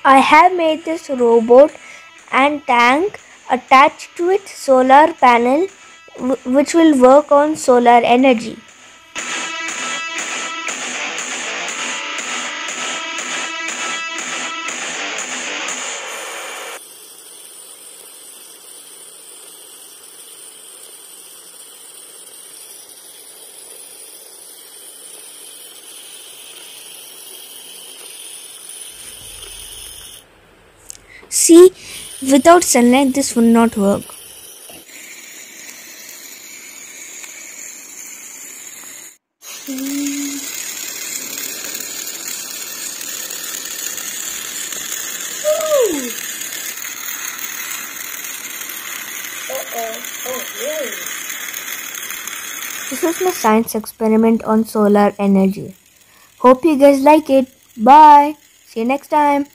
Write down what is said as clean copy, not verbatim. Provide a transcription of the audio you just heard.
I have made this robot and tank attached to its solar panel which will work on solar energy. See, without sunlight this would not work. This was my science experiment on solar energy. Hope you guys like it. Bye. See you next time.